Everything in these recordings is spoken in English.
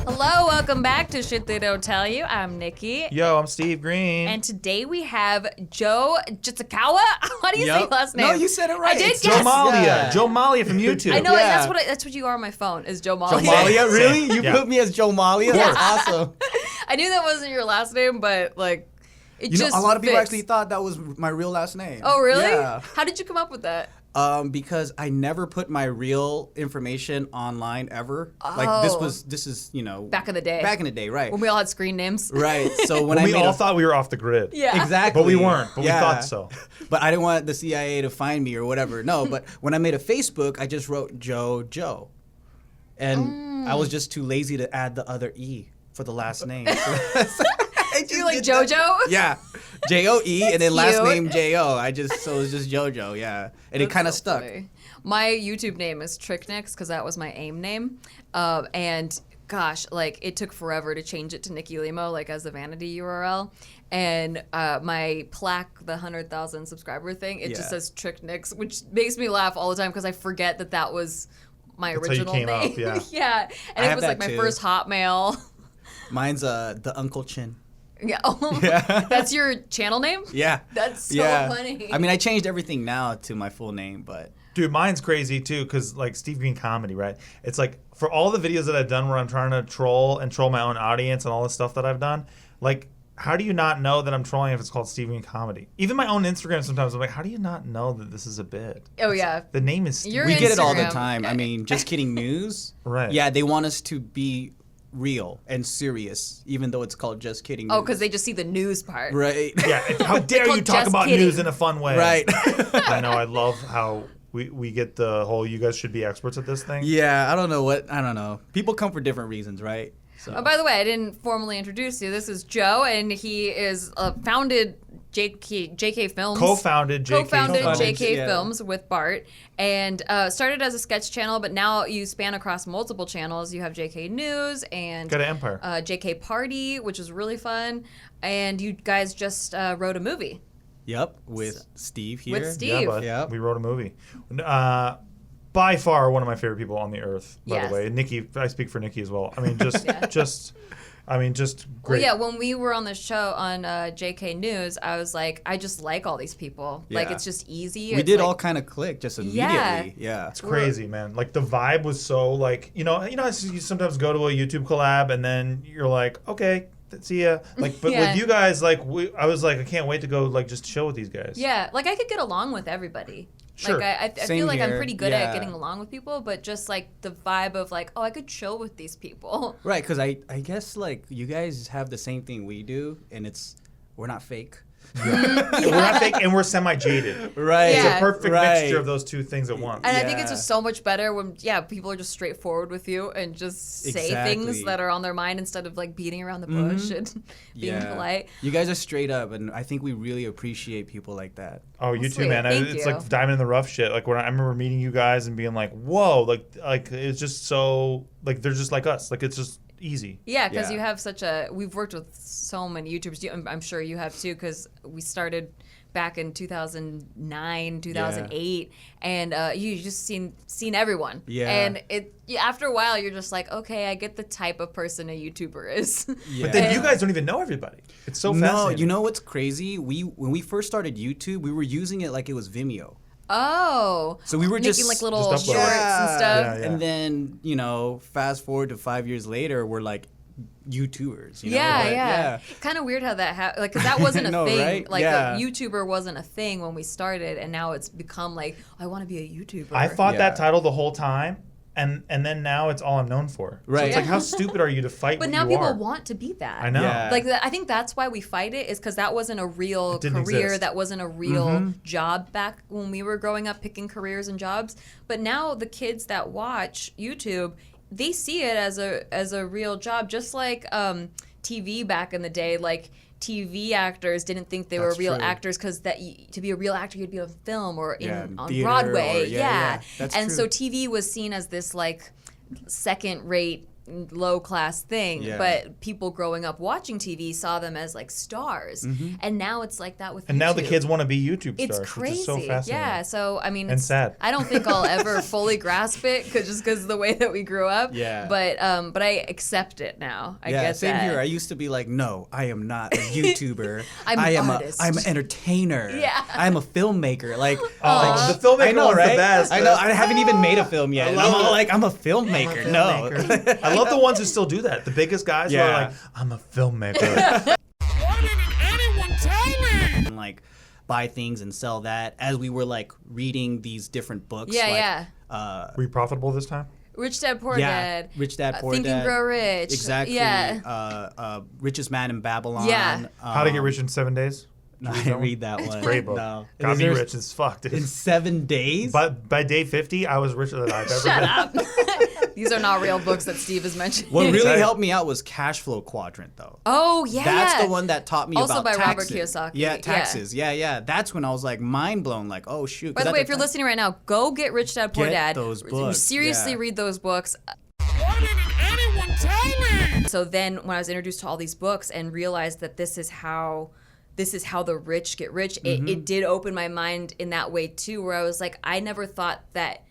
Hello, welcome back to Shit They Don't Tell You. I'm Nikki. Yo, I'm Steve Green. And today we have Joe Jitsukawa. How do you say last name? No, you said it right. I did It's guess. Joe Malia. Yeah. Joe Malia from YouTube. I know, Yeah. that's what you are on my phone, is Joe Malia. Joe Malia, really? You Yeah. put me as Joe Malia? That's awesome. I knew that wasn't your last name, but like, it You know, just a lot of people fits. actually thought that was my real last name. Oh, really? Yeah. How did you come up with that? Because I never put my real information online ever. Like this is, you know, Back in the day. Back in the day, right? When we all had screen names. Right. So when we I made all thought we were off the grid. Yeah. Exactly. But we weren't. But Yeah. we thought so. But I didn't want the CIA to find me or whatever. No, but when I made a Facebook, I just wrote Joe. And I was just too lazy to add the other E for the last name. Do you like JoJo? Yeah. J-O-E and then last cute. name J-O. So it was just JoJo, yeah. And it kind of so stuck. funny. My YouTube name is Tricknix because that was my AIM name. And gosh, like it took forever to change it to Nikki Limo, like as a vanity URL. And my plaque, the 100,000 subscriber thing, it just Yeah. says Tricknix, which makes me laugh all the time because I forget that was my That's how you original came name. up, yeah. Yeah. And I it have was like that my too. first Hotmail. Mine's the Uncle Chin. Yeah. Yeah. That's your channel name? Yeah. That's so funny. I mean, I changed everything now to my full name, but Dude, mine's crazy too, because like Steve Green Comedy, right? It's like for all the videos that I've done where I'm trying to troll my own audience and all the stuff that I've done, like how do you not know that I'm trolling if it's called Steve Green Comedy? Even my own Instagram sometimes I'm like, how do you not know that this is a bit? Oh, yeah. The name is Steve. Your we get it all the Instagram. time. I mean, Just Kidding News. Right. Yeah, they want us to be real and serious, even though it's called Just Kidding News. Oh, because they just see the news part. Right. Yeah, how dare you called talk Just about Kidding. news in a fun way? Right. I know, I love how we get the whole you guys should be experts at this thing. Yeah, I don't know. People come for different reasons, right? So. Oh, by the way, I didn't formally introduce you. This is Joe, and he is founded JK Films. Co-founded JK Co-founded Films. JK Yeah. Films with Bart, and started as a sketch channel, but now you span across multiple channels. You have JK News and Got an empire. JK Party, which is really fun, and you guys just wrote a movie. Yep, with Steve here. With Steve. Yeah, bud. Yep. We wrote a movie. By far one of my favorite people on the earth, by Yes. the way. Nikki, I speak for Nikki as well. I mean, just Yeah. just Well, great. yeah, when we were on the show on JK News, I was like, I just like all these people. Like, Yeah. it's just easy. We It's did like- all kind of click just immediately. Yeah. It's crazy, man. Like the vibe was so like, you know, you sometimes go to a YouTube collab and then you're like, okay, see ya. Like, but Yeah. with you guys, like, I was like, I can't wait to go like just chill with these guys. Yeah, like I could get along with everybody. Sure. Like I Same feel like I'm here. pretty good at Yeah. getting along with people, but just like the vibe of like, oh, I could chill with these people. Right, because I guess like you guys have the same thing we do, and we're not fake. We're not fake and we're semi-jaded. Right. It's Yeah. a perfect Right. mixture of those two things at once. And I think it's Yeah. just so much better when people are just straightforward with you and just say things Exactly. that are on their mind instead of like beating around the bush and being polite. You guys are straight up, and I think we really appreciate people like that. Oh, you too, sweet. man. Thank It's you. like diamond in the rough shit. Like when I remember meeting you guys and being like, whoa, like it's just so like they're just like us. Like it's just easy. Yeah, because Yeah. you have we've worked with so many YouTubers. I'm sure you have too, because we started back in 2009, 2008, and you just seen everyone. Yeah. And after a while, you're just like, okay, I get the type of person a YouTuber is. Yeah. But then you guys don't even know everybody. It's so No, fascinating. you know what's crazy? When we first started YouTube, we were using it like it was Vimeo. Oh. So we were making just like little just shorts upload. and stuff. Yeah, yeah. And then, fast forward to 5 years later, we're like YouTubers. You know? Yeah, But, yeah. Kind of weird how that happened. Like, 'cause that wasn't a know, thing. right? Like, Yeah. a YouTuber wasn't a thing when we started, and now it's become like, I want to be a YouTuber. I fought Yeah. that title the whole time, and then now it's all I'm known for. So Right. it's like, how stupid are you to fight But what now you people are? want to be that. I know. Yeah. Like, I think that's why we fight it, is because that wasn't a real It didn't career. exist. That wasn't a real job back when we were growing up, picking careers and jobs. But now the kids that watch YouTube, they see it as a real job, just like TV back in the day. Like, TV actors didn't think they were That's real true. actors because to be a real actor, you'd be on film or on theater Broadway. or- yeah. That's and true. so TV was seen as this like second-rate low class thing, Yeah. but people growing up watching TV saw them as like stars, and now it's like that with And YouTube. now the kids want to be YouTube It's stars, crazy. which is so fascinating. Yeah, so I mean, And sad. I don't think I'll ever fully grasp it just because of the way that we grew up. Yeah. But I accept it now. I yeah, get same that. here. I used to be like, no, I am not a YouTuber. I'm I am an artist. I'm an entertainer. Yeah. I'm a filmmaker. Like, Oh, the filmmaker I know, one's right? the best. I know. I haven't even made a film yet. I And love I'm all it. like, I'm a filmmaker. No. I love the ones who still do that. The biggest guys who are Yeah. like, I'm a filmmaker. Why didn't anyone tell me? And like buy things and sell that as we were like reading these different books. Yeah, like, yeah. Were you profitable this time? Rich Dad Poor Yeah, Dad. Rich Dad Poor Think Dad. and Grow Rich. Exactly. Yeah. Richest Man in Babylon. Yeah. How to Get Rich in 7 Days? No, I didn't read that one. Great book. No. Got me There's- rich as fuck, dude. In 7 days? But by day 50, I was richer than I've ever Shut been. up. These are not real books that Steve is mentioning. What really Exactly. helped me out was Cash Flow Quadrant, though. Oh, yeah. That's yeah. the one that taught me Also about by Robert taxes. Kiyosaki. Yeah, Yeah. taxes. Yeah. That's when I was like mind blown. Like, oh shoot. By the way, if you're listening right now, go get Rich Dad Poor Get Dad. those books, Seriously yeah. read those books. Why didn't anyone tell me? So then when I was introduced to all these books and realized that this is how the rich get rich, it did open my mind in that way too, where I was like, I never thought that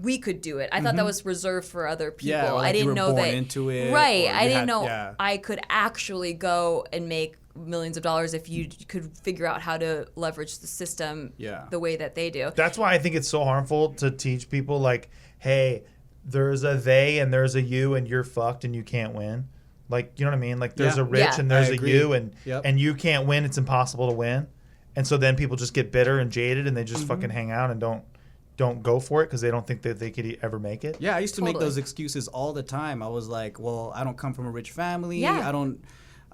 we could do it. I thought that was reserved for other people. Yeah, or like I didn't you were know born that into it, right. or I you didn't had- know yeah. I could actually go and make millions of dollars if you could figure out how to leverage the system Yeah. the way that they do. That's why I think it's so harmful to teach people like, hey, there's a they and there's a you and you're fucked and you can't win. Like, you know what I mean? Like there's Yeah. a rich Yeah. and there's I a agree. you and Yep. and you can't win. It's impossible to win. And so then people just get bitter and jaded and they just fucking hang out and don't go for it because they don't think that they could ever make it. Yeah, I used to make Totally. those excuses all the time. I was like, well, I don't come from a rich family. Yeah. I don't.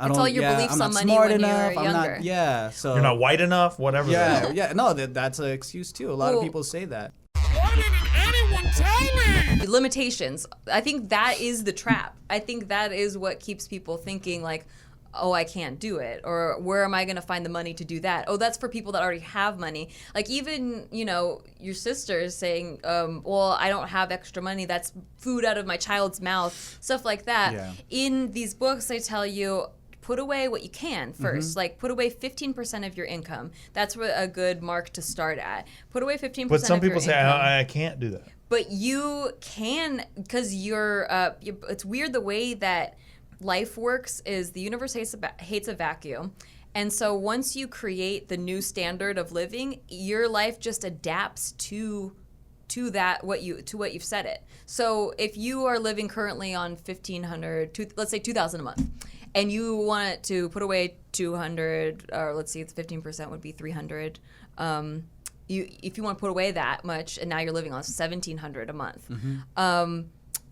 It's all your beliefs I'm on not money smart when you were enough. I'm younger. not. Yeah. So You're not white enough, whatever. Yeah. that is. Yeah. No, that's an excuse too. A lot of Well- people say that. Why didn't anyone tell me? Limitations. I think that is the trap. I think that is what keeps people thinking like, oh, I can't do it, or where am I going to find the money to do that? Oh, that's for people that already have money. Like even, your sister is saying, well, I don't have extra money. That's food out of my child's mouth, stuff like that. Yeah. In these books, they tell you, put away what you can first. Like put away 15% of your income. That's a good mark to start at. Put away 15% But some of your people say income. I can't do that. But you can, because it's weird the way that life works is the universe hates a vacuum. And so once you create the new standard of living, your life just adapts to what you've set it. So if you are living currently on $1,500, let's say $2,000 a month, and you want it to put away 200, or let's see, it's 15% would be 300. If you want to put away that much, and now you're living on $1,700 a month,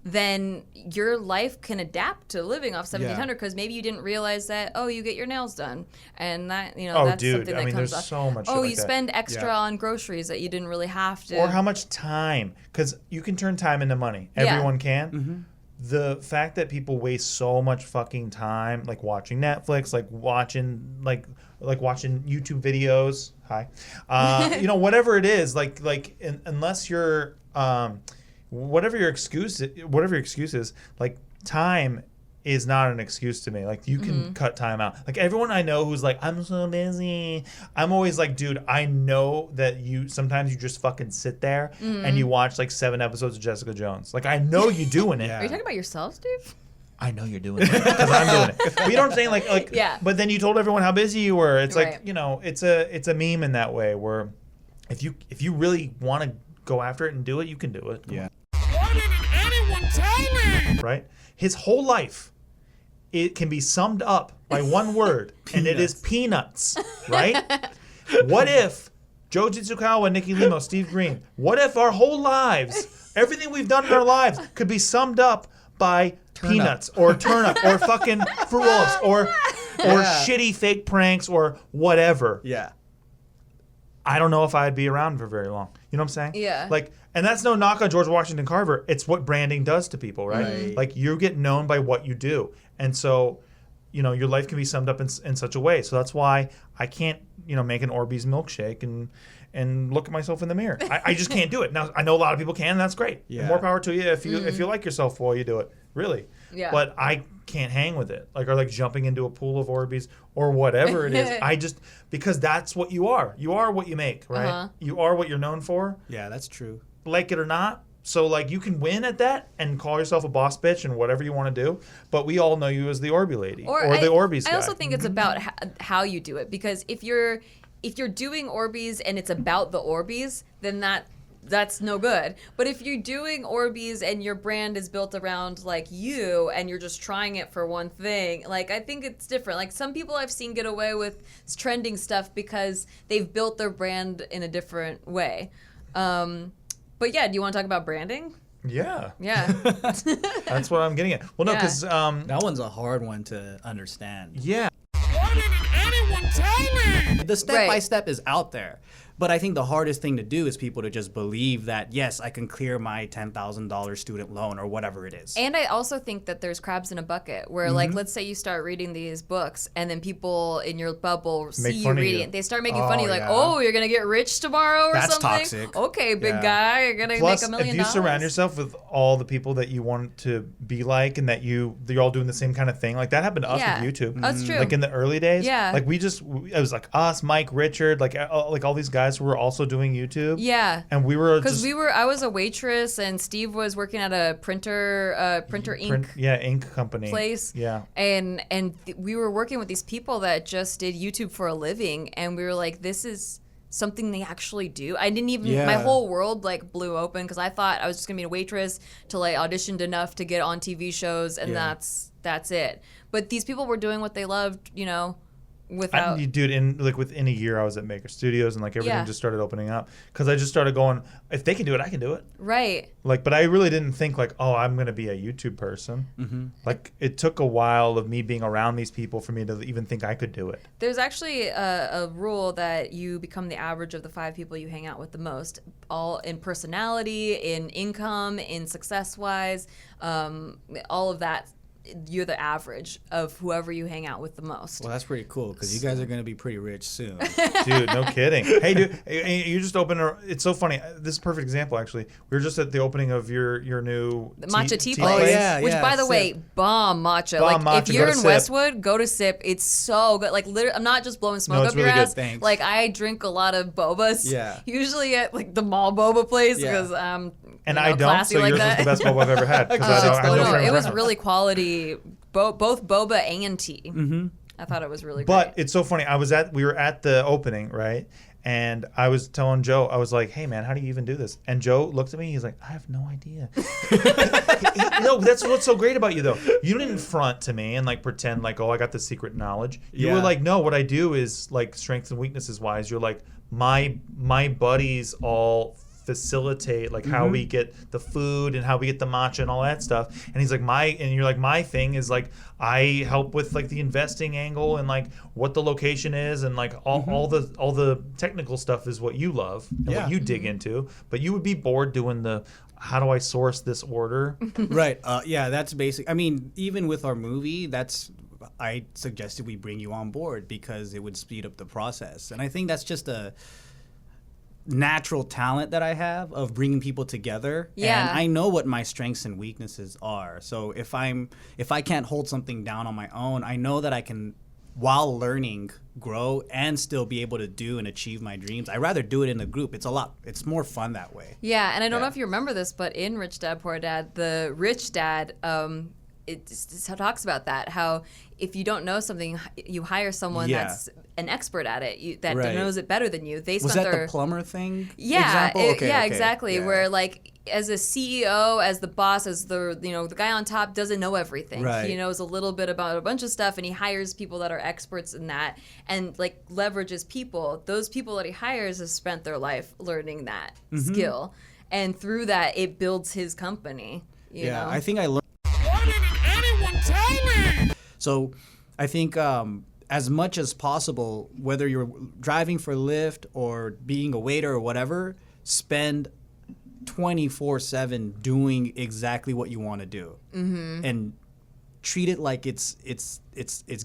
then your life can adapt to living off $1,700 because maybe you didn't realize that. Oh, you get your nails done, and that Oh, that's dude, something I that mean, comes there's up. so much shit Oh, like you that. spend extra Yeah. on groceries that you didn't really have to. Or how much time? Because you can turn time into money. Yeah. Everyone can. The fact that people waste so much fucking time, like watching Netflix, like watching watching YouTube videos. Hi, whatever it is, unless you're whatever your excuse is, like time is not an excuse to me. Like you can cut time out. Like everyone I know who's like, I'm so busy. I'm always like, dude, I know that sometimes you just fucking sit there and you watch like 7 episodes of Jessica Jones. Like I know you doing it. Yeah. Are you talking about yourself, Steve? I know you're doing it because I'm doing it. But you know what I'm saying? Like Yeah. But then you told everyone how busy you were. It's Right. like, it's a meme in that way where if you really want to go after it and do it, you can do it. Yeah. Why didn't anyone tell me? Right? His whole life, it can be summed up by one word, and it is peanuts. Right? What if Joe Jitsukawa, Nikki Limo, Steve Green, what if our whole lives, everything we've done in our lives, could be summed up by peanuts or turnip or fucking Fruit Loops or shitty fake pranks or whatever? Yeah. I don't know if I'd be around for very long. You know what I'm saying? Yeah. Like, and that's no knock on George Washington Carver. It's what branding does to people, right? Right. Like you get known by what you do. And so, your life can be summed up in such a way. So that's why I can't, make an Orbeez milkshake and look at myself in the mirror. I just can't do it. Now I know a lot of people can, and that's great. Yeah. More power to you if you like yourself while you do it. Really. Yeah. But I can't hang with it. Like, or like jumping into a pool of Orbeez or whatever it is. I just, because that's what you are. You are what you make, right? Uh-huh. You are what you're known for, Yeah, that's true. like it or not. So like you can win at that and call yourself a boss bitch and whatever you want to do, but we all know you as the Orby lady or the Orbeez guy. I also think it's about how you do it, because if you're doing Orbeez and it's about the Orbeez, then that's no good. But if you're doing Orbeez and your brand is built around like you and you're just trying it for one thing, like I think it's different. Like some people I've seen get away with trending stuff because they've built their brand in a different way. But yeah, do you want to talk about branding? Yeah. Yeah. That's what I'm getting at. Well, no, Yeah. because That one's a hard one to understand. yeah. Why didn't anyone tell me? The step by step is out there. But I think the hardest thing to do is people to just believe that, yes, I can clear my $10,000 student loan or whatever it is. And I also think that there's crabs in a bucket where, like, let's say you start reading these books and then people in your bubble see you fun of reading you. it. They start making Oh, fun of you, like, yeah. oh, you're going to get rich tomorrow or That's something? toxic. Okay, big Yeah. guy, you're going to Plus, make $1 million. if you surround yourself with all the people that you want to be like and that you're all doing the same kind of thing, like that happened to us Yeah. with YouTube. That's true. Like in the early days, Yeah. like it was like us, Mike, Richard, like all these guys who were also doing YouTube. Yeah. And we were Because just I was a waitress and Steve was working at a printer ink ink company place. Yeah. And we were working with these people that just did YouTube for a living, and we were like, this is something they actually do. I didn't even my Yeah. whole world like blew open because I thought I was just gonna be a waitress till I auditioned enough to get on TV shows, and Yeah. that's it. But these people were doing what they loved, without. Within a year, I was at Maker Studios, and like everything Yeah. just started opening up because I just started going, if they can do it, I can do it. Right. Like, but I really didn't think like, oh, I'm gonna be a YouTube person. Like, it took a while of me being around these people for me to even think I could do it. There's actually a rule that you become the average of the 5 people you hang out with the most, all in personality, in income, in success-wise, all of that. You're the average of whoever you hang out with the most. Well, that's pretty cool because you guys are going to be pretty rich soon. Dude, no kidding. Hey, dude, you just opened it's so funny. This is a perfect example, actually. We were just at the opening of your new The matcha tea place. place, Oh, yeah, which yeah, by the way, Sip. bomb matcha. Bomb like matcha, if you're go in to Sip. Westwood, go to Sip. It's so good. Like literally, I'm not just blowing smoke it's up your really good, ass. thanks. Like I drink a lot of bobas. Yeah. Usually at like the mall boba place Yeah. because And you know, I don't, classy so like yours that. is the best boba I've ever had. 'Cause I have no friends it was around. really quality, both boba and tea. Mm-hmm. I thought it was really But great. it's so funny. We were at the opening, right? And I was telling Joe, I was like, hey, man, how do you even do this? And Joe looked at me. He's like, I have no idea. No, that's what's so great about you, though. You didn't front to me and like pretend like, oh, I got the secret knowledge. You were Yeah. like, no, what I do is like strengths and weaknesses wise. You're like, my buddies all facilitate like how we get the food and how we get the matcha and all that stuff. And he's like, my thing is like I help with like the investing angle and like what the location is and like all the technical stuff is what you love and Yeah. what you dig into. But you would be bored doing the how do I source this order? Right. Yeah, that's basic. I mean, even with our movie, I suggested we bring you on board because it would speed up the process. And I think that's just a natural talent that I have of bringing people together. Yeah. And I know what my strengths and weaknesses are. So if I can't hold something down on my own, I know that I can, while learning, grow and still be able to do and achieve my dreams. I'd rather do it in a group. It's more fun that way. Yeah, and I don't know Yeah. if you remember this, but in Rich Dad Poor Dad, the rich dad it talks about that, how if you don't know something, you hire someone Yeah. that's an expert at it, that Right. knows it better than you. They Was spent that their the plumber thing? yeah, example? Okay. exactly. Yeah. Where like as a CEO, as the boss, as the the guy on top doesn't know everything. Right. He knows a little bit about a bunch of stuff, and he hires people that are experts in that, and like leverages people. Those people that he hires have spent their life learning that skill, and through that, it builds his company. You know? I think I learned. Why didn't anyone tell me? So I think as much as possible, whether you're driving for Lyft or being a waiter or whatever, spend 24/7 doing exactly what you want to do. And treat it like it's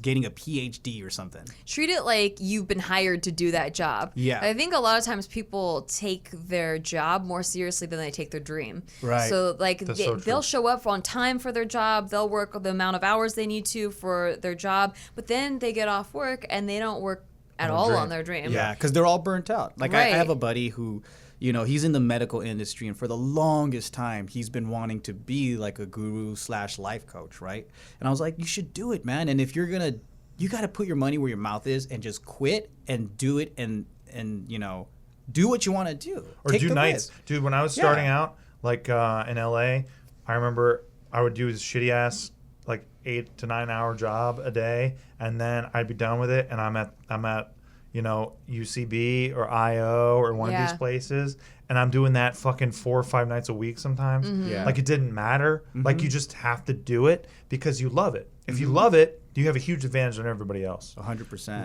getting a PhD or something. Treat it like you've been hired to do that job. Yeah. I think a lot of times people take their job more seriously than they take their dream. Right. So like That's so true. they'll show up on time for their job. They'll work the amount of hours they need to for their job, but then they get off work and they don't work at all dream. on their dream. Yeah, because they're all burnt out. Like I Right. have a buddy who, you know, he's in the medical industry, and for the longest time, he's been wanting to be like a guru / life coach, right? And I was like, you should do it, man. And if you're gonna, you got to put your money where your mouth is and just quit and do it, and you know, do what you want to do. Or Take do the nights. risk. Dude, when I was starting out, like in LA, I remember I would do this shitty ass like 8 to 9 hour job a day, and then I'd be done with it, and I'm at you know, UCB or IO or one of Yeah. these places, and I'm doing that fucking 4 or 5 nights a week sometimes. Yeah. Like it didn't matter. Like you just have to do it because you love it. If you love it, you have a huge advantage on everybody else. 100%.